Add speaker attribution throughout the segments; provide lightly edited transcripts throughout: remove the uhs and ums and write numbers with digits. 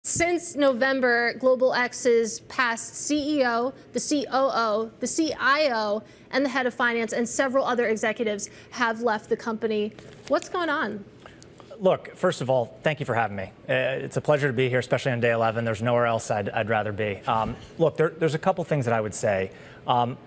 Speaker 1: Since November, Global X's past CEO, the COO, the CIO, and the head of finance, and several other executives have left the company. What's going on?
Speaker 2: Look, first of all, thank you for having me. It's a pleasure to be here, especially on day 11. There's nowhere else I'd rather be. Look, there's a couple things that I would say.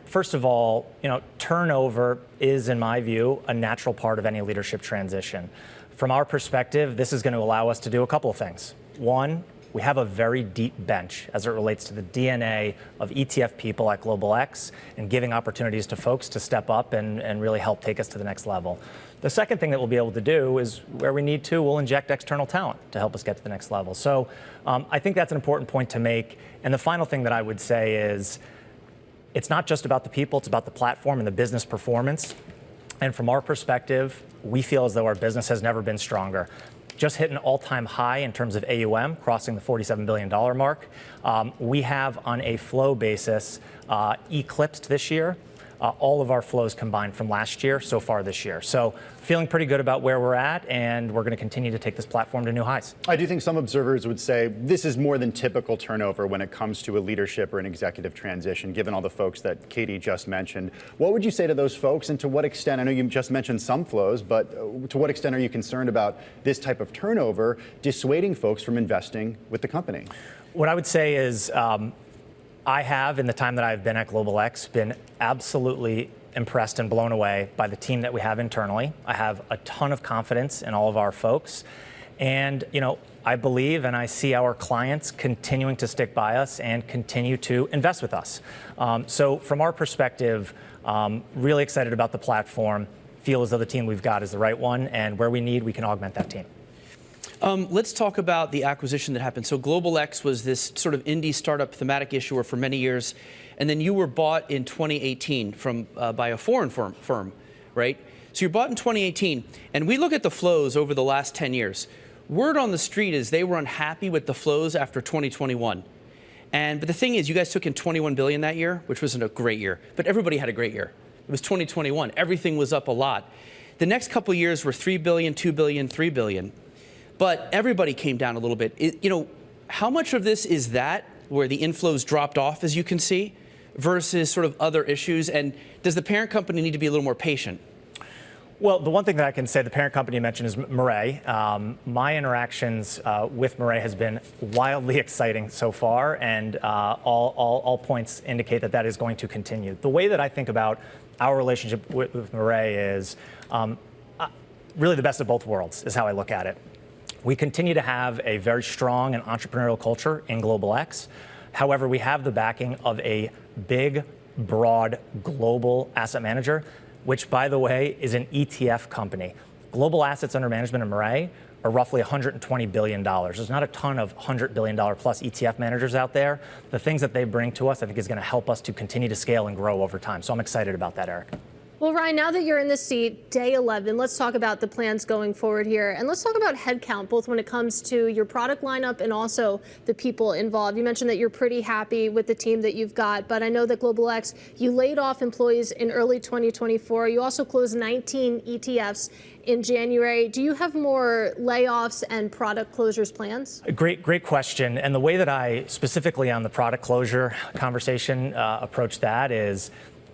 Speaker 2: First of all, turnover is, in my view, a natural part of any leadership transition. From our perspective, this is going to allow us to do a couple of things. One, we have a very deep bench as it relates to the DNA of ETF people at Global X and giving opportunities to folks to step up and really help take us to the next level. The second thing that we'll be able to do is where we need to, we'll inject external talent to help us get to the next level. So I think that's an important point to make. And the final thing that I would say is it's not just about the people, it's about the platform and the business performance. And from our perspective, we feel as though our business has never been stronger. Just hit an all-time high in terms of AUM, crossing the $47 billion mark. We have, on a flow basis, eclipsed this year all of our flows combined from last year so far this year. So feeling pretty good about where we're at, and we're going to continue to take this platform to new highs.
Speaker 3: I do think some observers would say this is more than typical turnover when it comes to a leadership or an executive transition, given all the folks that Katie just mentioned. What would you say to those folks, and to what extent, I know you just mentioned some flows, but to what extent are you concerned about this type of turnover dissuading folks from investing with the company?
Speaker 2: What I would say is I have, in the time that I've been at Global X, been absolutely impressed and blown away by the team that we have internally. I have a ton of confidence in all of our folks. And, I believe and I see our clients continuing to stick by us and continue to invest with us. So from our perspective, really excited about the platform, feel as though the team we've got is the right one, and where we need, we can augment that team.
Speaker 4: Let's talk about the acquisition that happened. So Global X was this sort of indie startup thematic issuer for many years, and then you were bought in 2018 by a foreign firm, right? So you're bought in 2018, and we look at the flows over the last 10 years. Word on the street is they were unhappy with the flows after 2021. But the thing is, you guys took in $21 billion that year, which wasn't a great year, but everybody had a great year. It was 2021. Everything was up a lot. The next couple of years were $3 billion, $2 billion, $3 billion. But everybody came down a little bit. How much of this is that, where the inflows dropped off, as you can see, versus sort of other issues? And does the parent company need to be a little more patient?
Speaker 2: Well, the one thing that I can say the parent company you mentioned is Murray. My interactions with Murray has been wildly exciting so far, and all points indicate that is going to continue. The way that I think about our relationship with Murray is really the best of both worlds, is how I look at it. We continue to have a very strong and entrepreneurial culture in Global X. However, we have the backing of a big, broad, global asset manager, which, by the way, is an ETF company. Global assets under management in Murray are roughly $120 billion. There's not a ton of $100 billion plus ETF managers out there. The things that they bring to us, I think, is going to help us to continue to scale and grow over time. So I'm excited about that, Eric.
Speaker 1: Well, Ryan, now that you're in the seat, day 11, let's talk about the plans going forward here. And let's talk about headcount, both when it comes to your product lineup and also the people involved. You mentioned that you're pretty happy with the team that you've got, but I know that Global X, you laid off employees in early 2024. You also closed 19 ETFs in January. Do you have more layoffs and product closures plans?
Speaker 2: Great question. And the way that I specifically on the product closure conversation approach that is,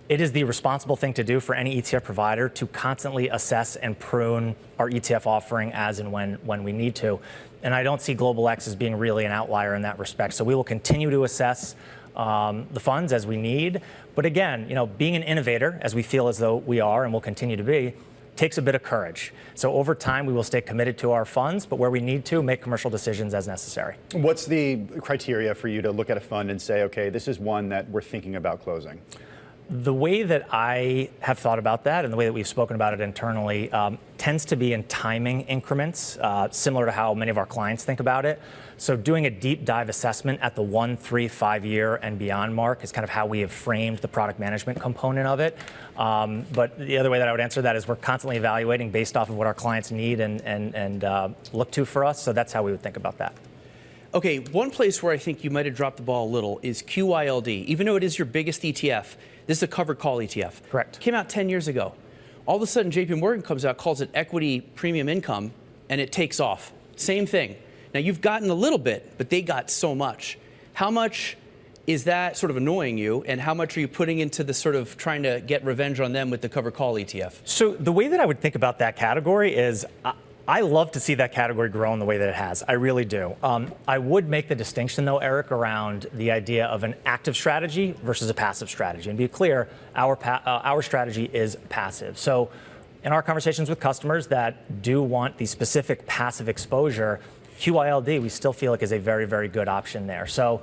Speaker 2: it is the responsible thing to do for any ETF provider to constantly assess and prune our ETF offering as and when we need to. And I don't see Global X as being really an outlier in that respect. So we will continue to assess the funds as we need. But again, being an innovator, as we feel as though we are and will continue to be, takes a bit of courage. So over time, we will stay committed to our funds, but where we need to, make commercial decisions as necessary.
Speaker 3: What's the criteria for you to look at a fund and say, okay, this is one that we're thinking about closing?
Speaker 2: The way that I have thought about that and the way that we've spoken about it internally tends to be in timing increments, similar to how many of our clients think about it. So doing a deep dive assessment at the 1, 3, 5 year and beyond mark is kind of how we have framed the product management component of it. But the other way that I would answer that is we're constantly evaluating based off of what our clients need and look to for us. So that's how we would think about that.
Speaker 4: Okay, one place where I think you might have dropped the ball a little is QYLD. Even though it is your biggest ETF, this is a covered call ETF.
Speaker 2: Correct.
Speaker 4: Came out 10 years ago. All of a sudden, JP Morgan comes out, calls it equity premium income, and it takes off. Same thing. Now, you've gotten a little bit, but they got so much. How much is that sort of annoying you, and how much are you putting into the sort of trying to get revenge on them with the covered call ETF?
Speaker 2: So the way that I would think about that category is I love to see that category grow in the way that it has. I really do. I would make the distinction, though, Eric, around the idea of an active strategy versus a passive strategy. And be clear, our strategy is passive. So in our conversations with customers that do want the specific passive exposure, QILD, we still feel like is a very, very good option there. So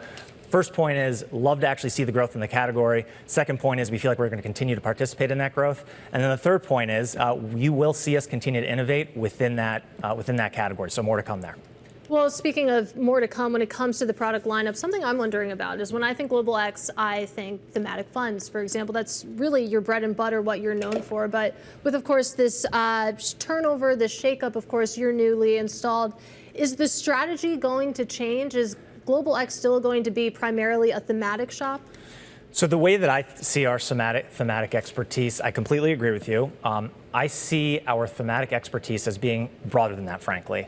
Speaker 2: first point is love to actually see the growth in the category. Second point is we feel like we're going to continue to participate in that growth. And then the third point is you will see us continue to innovate within that category. So more to come there.
Speaker 1: Well, speaking of more to come when it comes to the product lineup, something I'm wondering about is when I think Global X, I think thematic funds, for example. That's really your bread and butter, what you're known for. But with, of course, this turnover, this shakeup, of course, you're newly installed. Is the strategy going to change? Is Global X still going to be primarily a thematic shop?
Speaker 2: So the way that I see our thematic expertise, I completely agree with you. I see our thematic expertise as being broader than that, frankly.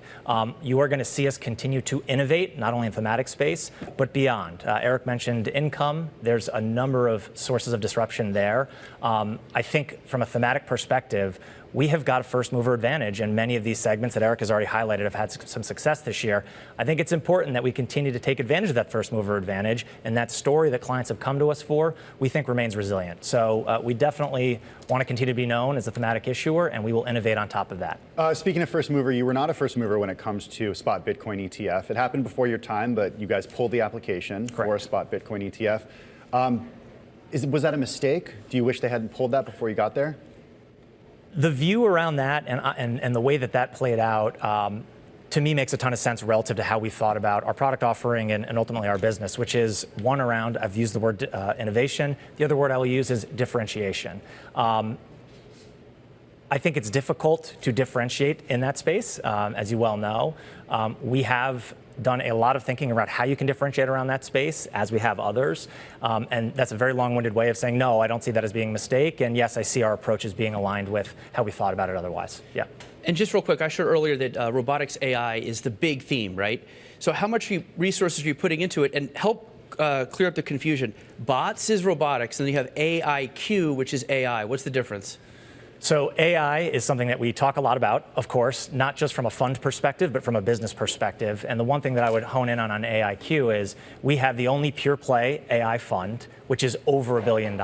Speaker 2: You are going to see us continue to innovate, not only in thematic space, but beyond. Eric mentioned income. There's a number of sources of disruption there. I think from a thematic perspective, we have got a first mover advantage, and many of these segments that Eric has already highlighted have had some success this year. I think it's important that we continue to take advantage of that first mover advantage, and that story that clients have come to us for, we think remains resilient. So we definitely want to continue to be known as a thematic issuer, and we will innovate on top of that.
Speaker 3: Speaking of first mover, you were not a first mover when it comes to spot Bitcoin ETF. It happened before your time, but you guys pulled the application for a spot Bitcoin ETF. Was that a mistake? Do you wish they hadn't pulled that before you got there?
Speaker 2: The view around that and the way that played out, to me, makes a ton of sense relative to how we thought about our product offering and ultimately our business, which is one around, I've used the word innovation. The other word I will use is differentiation. I think it's difficult to differentiate in that space, as you well know. We have done a lot of thinking around how you can differentiate around that space, as we have others. And that's a very long-winded way of saying, no, I don't see that as being a mistake. And yes, I see our approach as being aligned with how we thought about it otherwise. Yeah.
Speaker 4: And just real quick, I showed earlier that robotics AI is the big theme, right? So how much resources are you putting into it? And help clear up the confusion. Bots is robotics, and then you have AIQ, which is AI. What's the difference?
Speaker 2: So AI is something that we talk a lot about, of course, not just from a fund perspective, but from a business perspective. And the one thing that I would hone in on AIQ is we have the only pure play AI fund, which is over $1 billion.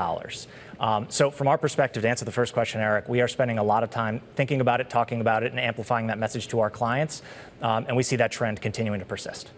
Speaker 2: So from our perspective, to answer the first question, Eric, we are spending a lot of time thinking about it, talking about it, and amplifying that message to our clients. And we see that trend continuing to persist.